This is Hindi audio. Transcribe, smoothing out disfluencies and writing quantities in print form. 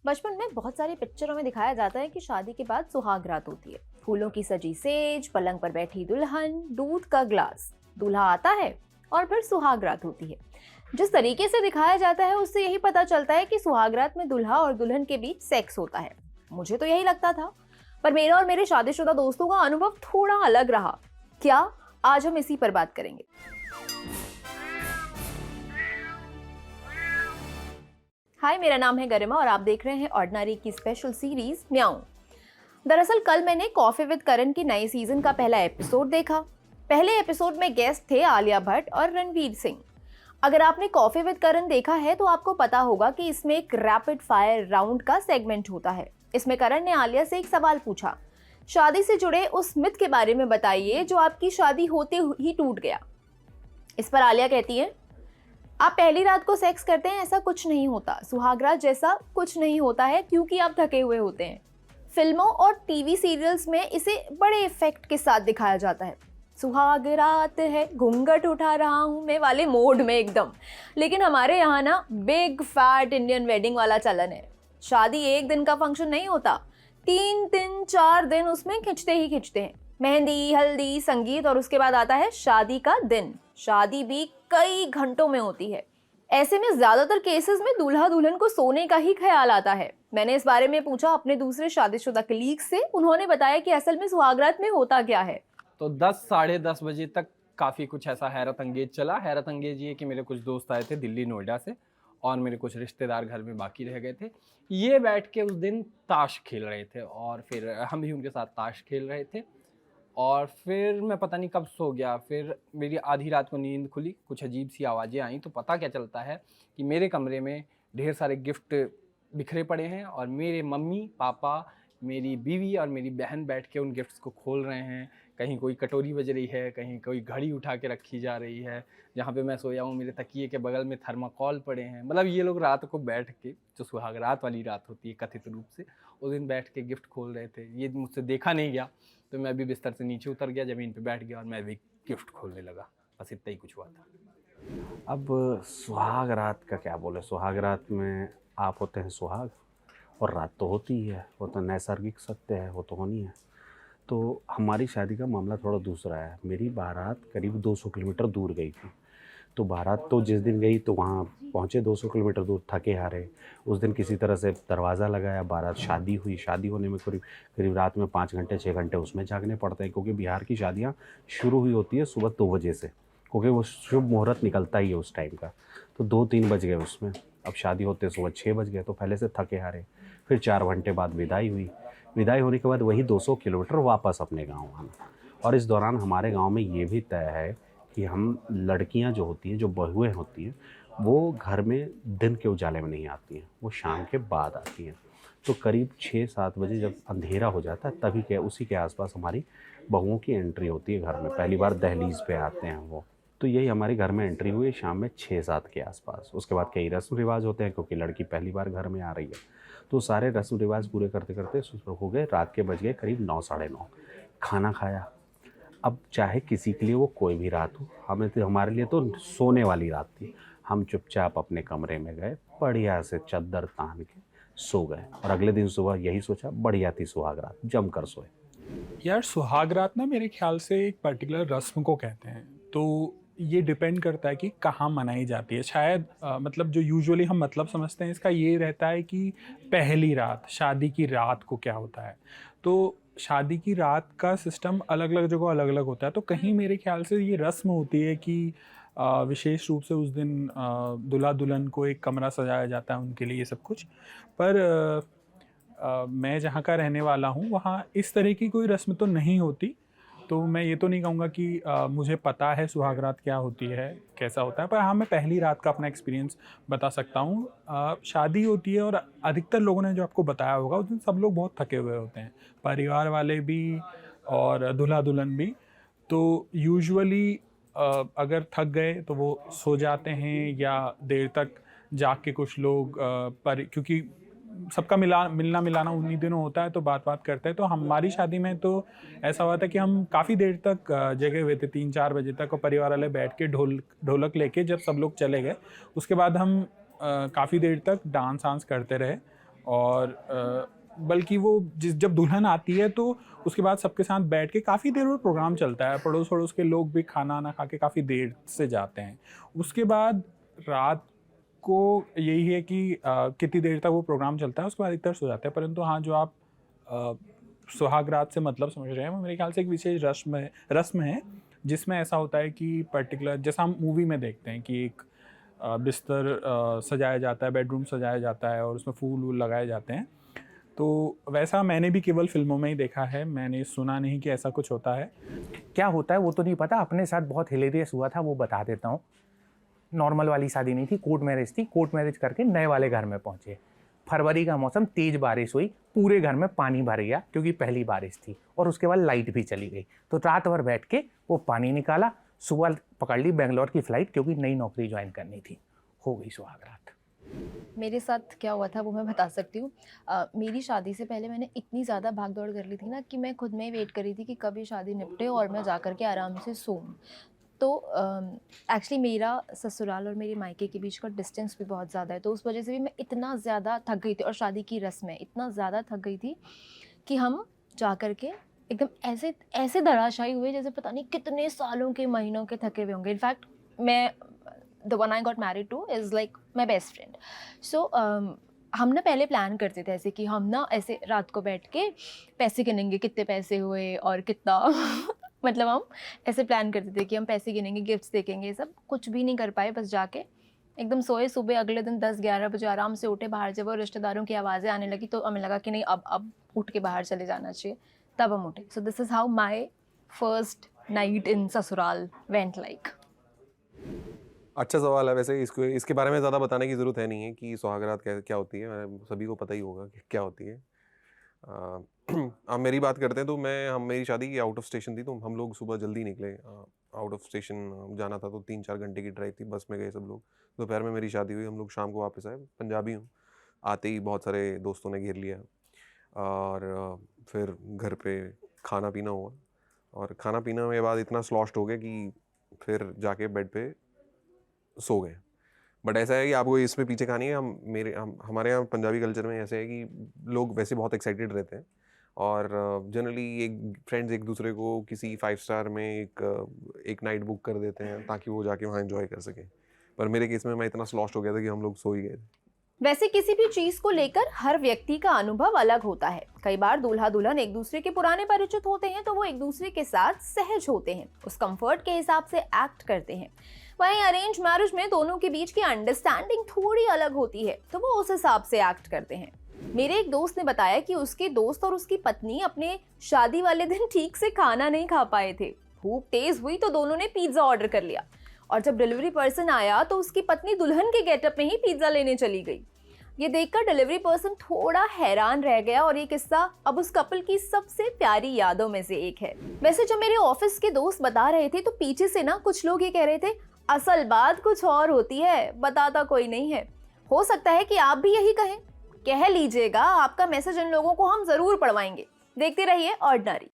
बचपन में बहुत सारी पिक्चरों में दिखाया जाता है कि शादी के बाद सुहाग रात होती है। फूलों की सजी सेज, पलंग पर बैठी दुल्हन, दूध का ग्लास, दूल्हा आता है और फिर सुहाग रात होती है। जिस तरीके से दिखाया जाता है उससे यही पता चलता है कि सुहाग रात में दूल्हा और दुल्हन के बीच सेक्स होता है। मुझे तो यही लगता था, पर मेरा और मेरे शादीशुदा दोस्तों का अनुभव थोड़ा अलग रहा। क्या? आज हम इसी पर बात करेंगे। हाय, मेरा नाम है गरिमा और आप देख रहे हैं ऑर्डिनरी की स्पेशल सीरीज म्याऊं। दरअसल कल मैंने कॉफी विद करण की नए सीजन का पहला एपिसोड देखा। पहले एपिसोड में गेस्ट थे आलिया भट्ट और रणवीर सिंह। अगर आपने कॉफी विद करण देखा है तो आपको पता होगा कि इसमें एक रैपिड फायर राउंड का सेगमेंट होता है। इसमें करण ने आलिया से एक सवाल पूछा, शादी से जुड़े उस मिथ के बारे में बताइए जो आपकी शादी होते ही टूट गया। इस पर आलिया कहती है, आप पहली रात को सेक्स करते हैं, ऐसा कुछ नहीं होता। सुहाग रात जैसा कुछ नहीं होता है क्योंकि आप थके हुए होते हैं। फिल्मों और टीवी सीरियल्स में इसे बड़े इफेक्ट के साथ दिखाया जाता है। सुहाग रात है, घूंघट उठा रहा हूं मैं वाले मोड में एकदम। लेकिन हमारे यहाँ ना बिग फैट इंडियन वेडिंग वाला चलन है। शादी एक दिन का फंक्शन नहीं होता, 3 दिन 4 दिन उसमें खिंचते ही खिंचते हैं। मेहंदी, हल्दी, संगीत और उसके बाद आता है शादी का दिन। शादी भी कई घंटों में होती है। ऐसे में ज्यादातर केसेस में दूल्हा दुल्हन को सोने का ही ख्याल आता है। मैंने इस बारे में पूछा अपने दूसरे शादीशुदा कलीग से। उन्होंने बताया कि असल में सुहागरात में होता क्या है। तो 10 साढ़े 10 बजे तक काफ़ी कुछ ऐसा हैरत अंगेज चला। हैरत अंगेज ये कि मेरे कुछ दोस्त आए थे दिल्ली नोएडा से और मेरे कुछ रिश्तेदार घर में बाकी रह गए थे। ये बैठ के उस दिन ताश खेल रहे थे और फिर हम भी उनके साथ ताश खेल रहे थे। और फिर मैं पता नहीं कब सो गया। फिर मेरी आधी रात को नींद खुली, कुछ अजीब सी आवाज़ें आई तो पता क्या चलता है कि मेरे कमरे में ढेर सारे गिफ्ट बिखरे पड़े हैं और मेरे मम्मी पापा, मेरी बीवी और मेरी बहन बैठ के उन गिफ्ट्स को खोल रहे हैं। कहीं कोई कटोरी बज रही है, कहीं कोई घड़ी उठा के रखी जा रही है। जहाँ पे मैं सोया हूँ मेरे तकिए के बगल में थर्माकोल पड़े हैं। मतलब ये लोग रात को बैठ के, जो सुहाग रात वाली रात होती है कथित रूप से, उस दिन बैठ के गिफ्ट खोल रहे थे। ये मुझसे देखा नहीं गया तो मैं भी बिस्तर से नीचे उतर गया, ज़मीन पे बैठ गया और मैं भी गिफ्ट खोलने लगा। बस इतना ही कुछ हुआ था। अब सुहाग रात का क्या बोले। सुहाग रात में आप होते हैं सुहाग और रात तो होती ही है, वो तो नैसर्गिक सत्य है, वो तो होनी है। तो हमारी शादी का मामला थोड़ा दूसरा है। मेरी बारात करीब 200 किलोमीटर दूर गई थी। तो बारात तो जिस दिन गई तो वहाँ पहुँचे 200 किलोमीटर दूर, थके हारे। उस दिन किसी तरह से दरवाज़ा लगाया, बारात शादी हुई। शादी होने में करीब करीब रात में 5 घंटे 6 घंटे उसमें जागने पड़ते हैं, क्योंकि बिहार की शादियाँ शुरू हुई होती है सुबह 2 बजे से, क्योंकि वो शुभ मुहूर्त निकलता ही है उस टाइम का। तो 2-3 बज गए उसमें। अब शादी होते सुबह 6 बज गए, तो पहले से थके हारे। फिर 4 घंटे बाद विदाई हुई। विदाई होने के बाद वही 200 किलोमीटर वापस अपने गाँव आना। और इस दौरान हमारे गाँव में ये भी तय है कि हम लड़कियां जो होती हैं, जो बहुएं होती हैं, वो घर में दिन के उजाले में नहीं आती हैं, वो शाम के बाद आती हैं। तो करीब 6-7 बजे जब अंधेरा हो जाता है तभी के उसी के आसपास हमारी बहुओं की एंट्री होती है घर में। पहली बार दहलीज पे आते हैं वो। तो यही हमारी घर में एंट्री हुई शाम में 6-7 के आसपास। उसके बाद कई रस्म रिवाज होते हैं, क्योंकि लड़की पहली बार घर में आ रही है। तो सारे रस्म रिवाज पूरे करते करते हो गए, रात के बज गए करीब 9 साढ़े 9। खाना खाया। अब चाहे किसी के लिए वो कोई भी रात हो, हमें तो, हमारे लिए तो सोने वाली रात थी। हम चुपचाप अपने कमरे में गए, बढ़िया से चद्दर तान के सो गए। और अगले दिन सुबह यही सोचा, बढ़िया थी सुहाग रात, जम कर सोए। यार सुहाग रात ना मेरे ख्याल से एक पर्टिकुलर रस्म को कहते हैं। तो ये डिपेंड करता है कि कहाँ मनाई जाती है। शायद मतलब जो यूजुअली हम मतलब समझते हैं इसका ये रहता है कि पहली रात, शादी की रात को क्या होता है। तो शादी की रात का सिस्टम अलग अलग जगह अलग अलग होता है। तो कहीं मेरे ख्याल से ये रस्म होती है कि विशेष रूप से उस दिन दूल्हा दुल्हन को एक कमरा सजाया जाता है उनके लिए, ये सब कुछ। पर मैं जहाँ का रहने वाला हूँ वहाँ इस तरह की कोई रस्म तो नहीं होती। तो मैं ये तो नहीं कहूँगा कि मुझे पता है सुहाग रात क्या होती है, कैसा होता है। पर हाँ, मैं पहली रात का अपना एक्सपीरियंस बता सकता हूँ। शादी होती है और अधिकतर लोगों ने जो आपको बताया होगा उस दिन सब लोग बहुत थके हुए होते हैं, परिवार वाले भी और दूल्हा दुल्हन भी। तो यूजुअली अगर थक गए तो वो सो जाते हैं या देर तक जाग के कुछ लोग पर, क्योंकि सबका मिलना मिलाना उन्हीं दिनों होता है तो बात करते हैं। तो हमारी शादी में तो ऐसा हुआ था कि हम काफ़ी देर तक जगे हुए थे, 3-4 बजे तक। और परिवार वाले बैठ के ढोलक लेके जब सब लोग चले गए उसके बाद हम काफ़ी देर तक डांस वांस करते रहे। और बल्कि वो जब दुल्हन आती है तो उसके बाद सबके साथ बैठ के काफ़ी देर वो प्रोग्राम चलता है, पड़ोस पड़ोस के लोग भी खाना ना खा के काफ़ी देर से जाते हैं। उसके बाद रात को यही है कि कितनी देर तक वो प्रोग्राम चलता है, उसके बाद इधर सो जाते हैं। परंतु हाँ, जो आप सुहाग रात से मतलब समझ रहे हैं, वो मेरे ख्याल से एक विशेष रस्म है जिसमें ऐसा होता है कि पर्टिकुलर, जैसा हम मूवी में देखते हैं कि एक बिस्तर सजाया जाता है, बेडरूम सजाया जाता है और उसमें फूल वूल लगाए जाते हैं, तो वैसा मैंने भी केवल फिल्मों में ही देखा है, मैंने सुना नहीं कि ऐसा कुछ होता है। क्या होता है वो तो नहीं पता, अपने साथ बहुत हिलेरियस हुआ था, वो बता देता हूँ। नॉर्मल वाली शादी नहीं थी, कोर्ट मैरिज थी। कोर्ट मैरिज करके नए वाले घर में पहुँचे, फरवरी का मौसम, तेज़ बारिश हुई, पूरे घर में पानी भर गया क्योंकि पहली बारिश थी, और उसके बाद लाइट भी चली गई। तो रात भर बैठ के वो पानी निकाला, सुबह पकड़ ली बेंगलोर की फ़्लाइट क्योंकि नई नौकरी ज्वाइन करनी थी। हो गई सुहाग रात। मेरे साथ क्या हुआ था वो मैं बता सकती हूँ। मेरी शादी से पहले मैंने इतनी ज़्यादा भाग दौड़ कर ली थी ना कि मैं खुद में ही वेट कर रही थी कि कब ये शादी निपटे और मैं जा कर के आराम से सोऊं। तो एक्चुअली मेरा ससुराल और मेरे मायके के बीच का डिस्टेंस भी बहुत ज़्यादा है, तो उस वजह से भी मैं इतना ज़्यादा थक गई थी, और शादी की रस्म में इतना ज़्यादा थक गई थी कि हम जा कर के एकदम ऐसे धराशायी हुए जैसे पता नहीं कितने सालों के महीनों के थके हुए होंगे। इनफैक्ट मैं the one I got married to is like my best friend. So हम ना पहले प्लान करते थे ऐसे कि हम ना ऐसे रात को बैठ के पैसे गिनेंगे, कितने पैसे हुए और कितना मतलब हम ऐसे प्लान करते थे कि हम पैसे गिनेंगे, गिफ्ट्स देखेंगे, ये सब कुछ भी नहीं कर पाए। बस जाके एकदम सोए, सुबह अगले दिन 10-11 बजे आराम से उठे। बाहर जब वो रिश्तेदारों की आवाज़ें आने लगी तो हमें लगा कि नहीं, अब उठ के बाहर चले जाना चाहिए, तब हम उठे। So this is how my first night in ससुराल वेंट लाइक। अच्छा सवाल है वैसे, इसके बारे में ज़्यादा बताने की ज़रूरत है नहीं है कि सुहागरात क्या होती है, सभी को पता ही होगा कि क्या होती है। अब मेरी बात करते हैं तो मेरी शादी आउट ऑफ स्टेशन थी, तो हम लोग सुबह जल्दी निकले। आउट ऑफ स्टेशन जाना था तो 3-4 घंटे की ड्राइव थी, बस में गए सब लोग। दोपहर में मेरी शादी हुई, हम लोग शाम को वापस आए। पंजाबी हूँ, आते ही बहुत सारे दोस्तों ने घेर लिया और फिर घर पे खाना पीना हुआ, और खाना पीना के बाद इतना स्लॉश्ड हो गए कि फिर जाके बेड पे सो गए। बट ऐसा है कि आपको इसमें पीछे कहानी है, हमारे यहाँ पंजाबी कल्चर में ऐसे है कि लोग वैसे बहुत एक्साइटेड रहते हैं, और जनरली फ्रेंड्स एक दूसरे को किसी 5 स्टार में एक नाइट बुक कर देते हैं ताकि वो जाके वहाँ एंजॉय कर सके। पर मेरे केस में मैं इतना स्लॉस्ट हो गया था कि हम लोग सो ही गए थे। वैसे किसी भी चीज को लेकर हर व्यक्ति का अनुभव अलग होता है। कई बार दूल्हा दुल्हन एक दूसरे के पुराने परिचित होते हैं तो वो एक दूसरे के साथ सहज होते हैं, उस कंफर्ट के हिसाब से एक्ट करते हैं। वहीं अरेंज मैरिज में दोनों के बीच की अंडरस्टैंडिंग थोड़ी अलग होती है, तो वो उस हिसाब से एक्ट करते हैं। मेरे एक दोस्त ने बताया कि उसके दोस्त और उसकी पत्नी अपने शादी वाले दिन ठीक से खाना नहीं खा पाए थे। भूख तेज हुई तो दोनों ने पिज्जा ऑर्डर कर लिया, और जब डिलीवरी पर्सन आया तो उसकी पत्नी दुल्हन के गेटअप में ही पिज्जा लेने चली गई। ये देखकर डिलीवरी पर्सन थोड़ा हैरान रह गया, और ये किस्सा अब उस कपल की सबसे प्यारी यादों में से एक है। वैसे जब मेरे ऑफिस के दोस्त बता रहे थे तो पीछे से ना कुछ लोग ये कह रहे थे, असल बात कुछ और होती है, बताता कोई नहीं है। हो सकता है कि आप भी यही कहें, कह लीजिएगा। आपका मैसेज इन लोगों को हम जरूर पढ़वाएंगे। देखते रहिए ऑर्डिनरी।